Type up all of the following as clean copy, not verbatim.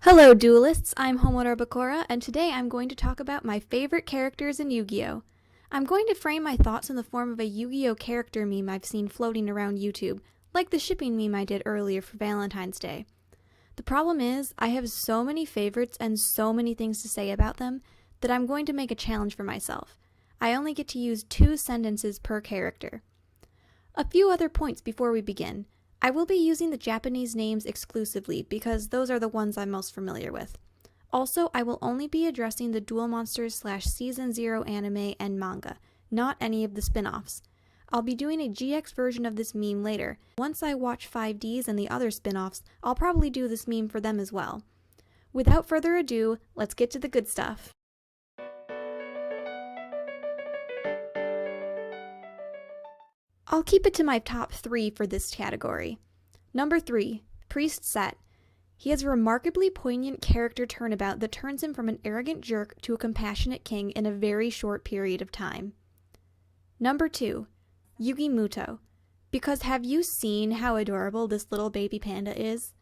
Hello duelists, I'm Homura Bakura, and today I'm going to talk about my favorite characters in Yu-Gi-Oh! I'm going to frame my thoughts in the form of a Yu-Gi-Oh! Character meme I've seen floating around YouTube, like the shipping meme I did earlier for Valentine's Day. The problem is, I have so many favorites and so many things to say about them that I'm going to make a challenge for myself. I only get to use 2 sentences per character. A few other points before we begin. I will be using the Japanese names exclusively because those are the ones I'm most familiar with. Also, I will only be addressing the Duel Monsters / Season 0 anime and manga, not any of the spin-offs. I'll be doing a GX version of this meme later. Once I watch 5Ds and the other spin-offs, I'll probably do this meme for them as well. Without further ado, let's get to the good stuff. I'll keep it to my top 3 for this category. Number 3, Priest Set. He has a remarkably poignant character turnabout that turns him from an arrogant jerk to a compassionate king in a very short period of time. Number 2, Yugi Muto. Because have you seen how adorable this little baby panda is?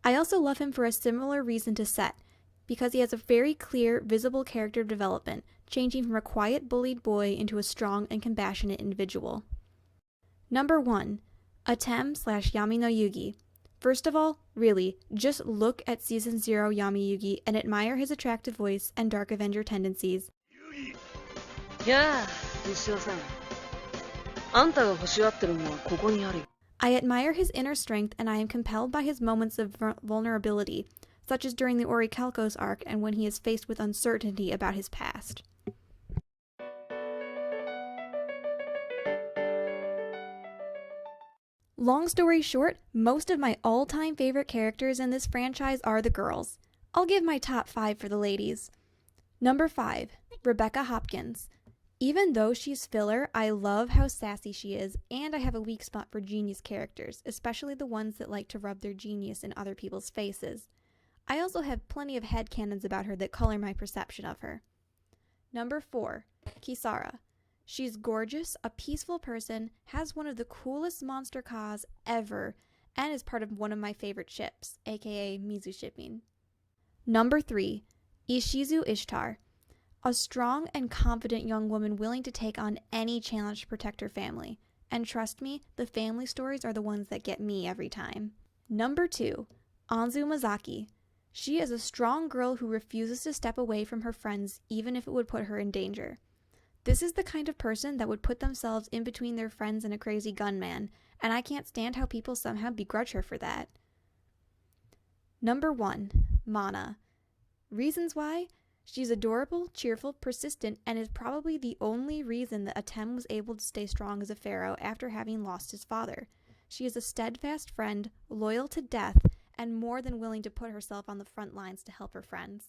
I also love him for a similar reason to Set, because he has a very clear, visible character development, changing from a quiet, bullied boy into a strong and compassionate individual. Number 1, Atem / Yami no Yugi. First of all, really, just look at Season 0 Yami Yugi and admire his attractive voice and Dark Avenger tendencies. Yeah, Nishio-san. Anta ga hoshiwatte no wa koko ni aru. I admire his inner strength and I am compelled by his moments of vulnerability, such as during the Orichalcos arc and when he is faced with uncertainty about his past. Long story short, most of my all-time favorite characters in this franchise are the girls. I'll give my top 5 for the ladies. Number 5, Rebecca Hopkins. Even though she's filler, I love how sassy she is, and I have a weak spot for genius characters, especially the ones that like to rub their genius in other people's faces. I also have plenty of headcanons about her that color my perception of her. Number 4, Kisara. She's gorgeous, a peaceful person, has one of the coolest monster Kas ever, and is part of one of my favorite ships, aka Mizu shipping. Number 3, Ishizu Ishtar. A strong and confident young woman willing to take on any challenge to protect her family. And trust me, the family stories are the ones that get me every time. Number 2, Anzu Mazaki. She is a strong girl who refuses to step away from her friends even if it would put her in danger. This is the kind of person that would put themselves in between their friends and a crazy gunman, and I can't stand how people somehow begrudge her for that. Number 1, Mana. Reasons why? She's adorable, cheerful, persistent, and is probably the only reason that Atem was able to stay strong as a pharaoh after having lost his father. She is a steadfast friend, loyal to death, and more than willing to put herself on the front lines to help her friends.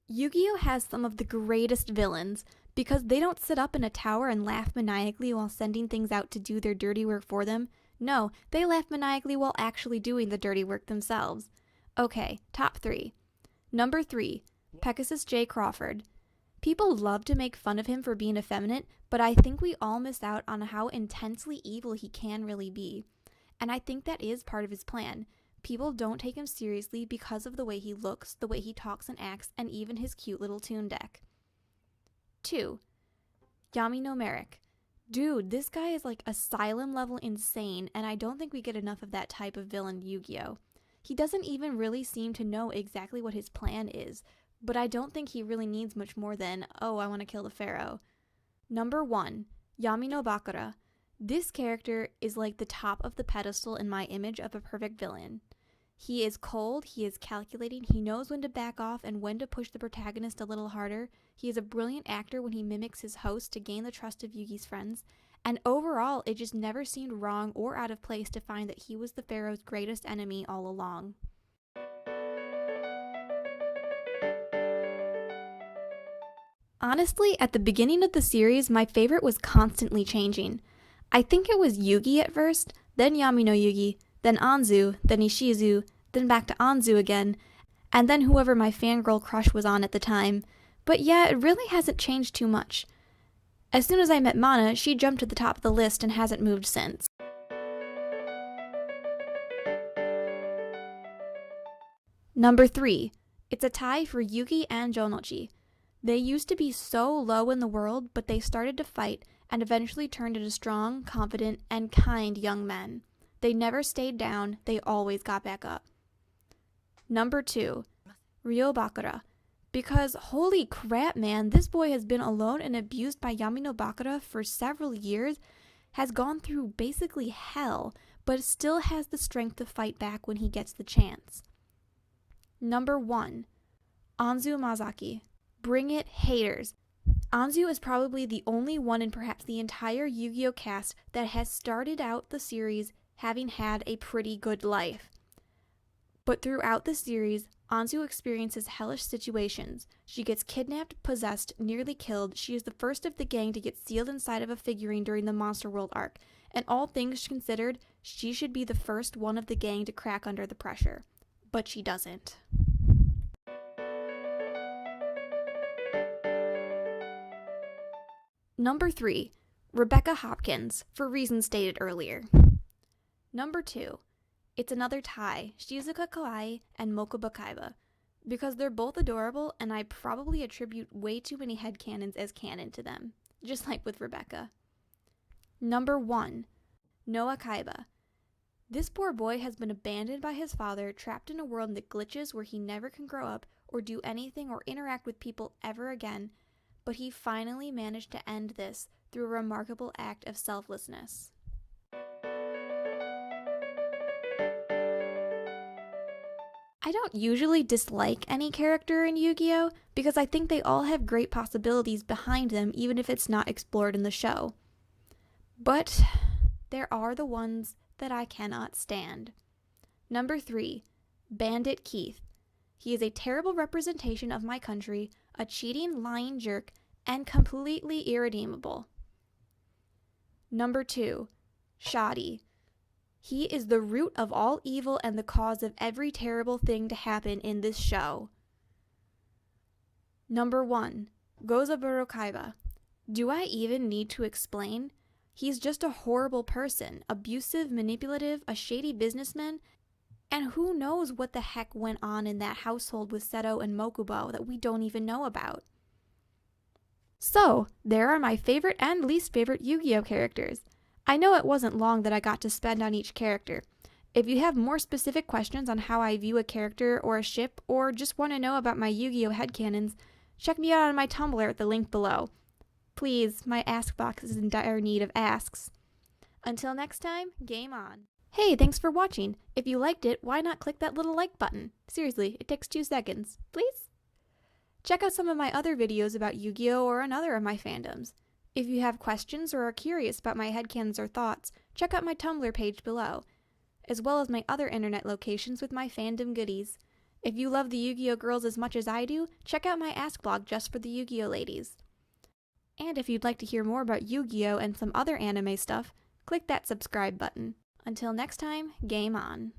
Yu-Gi-Oh! Has some of the greatest villains, because they don't sit up in a tower and laugh maniacally while sending things out to do their dirty work for them. No, they laugh maniacally while actually doing the dirty work themselves. Okay, top 3. Number 3, Pegasus J. Crawford. People love to make fun of him for being effeminate, but I think we all miss out on how intensely evil he can really be. And I think that is part of his plan. People don't take him seriously because of the way he looks, the way he talks and acts, and even his cute little tune deck. 2, Yami no Merrick. Dude, this guy is like asylum level insane, and I don't think we get enough of that type of villain in Yu-Gi-Oh! He doesn't even really seem to know exactly what his plan is, but I don't think he really needs much more than, oh, I want to kill the pharaoh. Number 1, Yami no Bakura. This character is like the top of the pedestal in my image of a perfect villain. He is cold, he is calculating, he knows when to back off and when to push the protagonist a little harder. He is a brilliant actor when he mimics his host to gain the trust of Yugi's friends. And overall, it just never seemed wrong or out of place to find that he was the pharaoh's greatest enemy all along. Honestly, at the beginning of the series, my favorite was constantly changing. I think it was Yugi at first, then Yami no Yugi, then Anzu, then Ishizu, then back to Anzu again, and then whoever my fangirl crush was on at the time. But yeah, it really hasn't changed too much. As soon as I met Mana, she jumped to the top of the list and hasn't moved since. Number 3. It's a tie for Yugi and Jonochi. They used to be so low in the world, but they started to fight and eventually turned into strong, confident, and kind young men. They never stayed down, they always got back up. Number 2. Ryo Bakura. Because holy crap, man, this boy has been alone and abused by Yamino Bakura for several years, has gone through basically hell, but still has the strength to fight back when he gets the chance. Number 1. Anzu Mazaki. Bring it, haters. Anzu is probably the only one in perhaps the entire Yu-Gi-Oh! Cast that has started out the series having had a pretty good life. But throughout the series, Anzu experiences hellish situations. She gets kidnapped, possessed, nearly killed. She is the first of the gang to get sealed inside of a figurine during the Monster World arc. And all things considered, she should be the first one of the gang to crack under the pressure. But she doesn't. Number 3. Rebecca Hopkins, for reasons stated earlier. Number 2. It's another tie, Shizuka Kawai and Mokuba Kaiba, because they're both adorable and I probably attribute way too many headcanons as canon to them, just like with Rebecca. Number 1. Noah Kaiba. This poor boy has been abandoned by his father, trapped in a world that glitches where he never can grow up or do anything or interact with people ever again, but he finally managed to end this through a remarkable act of selflessness. I don't usually dislike any character in Yu-Gi-Oh! Because I think they all have great possibilities behind them even if it's not explored in the show. But there are the ones that I cannot stand. Number 3. Bandit Keith. He is a terrible representation of my country, a cheating, lying jerk, and completely irredeemable. Number 2. Shoddy. He is the root of all evil and the cause of every terrible thing to happen in this show. Number 1. Gozaburo Kaiba. Do I even need to explain? He's just a horrible person, abusive, manipulative, a shady businessman, and who knows what the heck went on in that household with Seto and Mokubo that we don't even know about. So, there are my favorite and least favorite Yu-Gi-Oh! Characters. I know it wasn't long that I got to spend on each character. If you have more specific questions on how I view a character or a ship, or just want to know about my Yu-Gi-Oh! Headcanons, check me out on my Tumblr at the link below. Please, my ask box is in dire need of asks. Until next time, game on. Hey, thanks for watching. If you liked it, why not click that little like button? Seriously, it takes 2 seconds. Please? Check out some of my other videos about Yu-Gi-Oh! Or another of my fandoms. If you have questions or are curious about my headcanons or thoughts, check out my Tumblr page below, as well as my other internet locations with my fandom goodies. If you love the Yu-Gi-Oh! Girls as much as I do, check out my Ask blog just for the Yu-Gi-Oh! Ladies. And if you'd like to hear more about Yu-Gi-Oh! And some other anime stuff, click that subscribe button. Until next time, game on.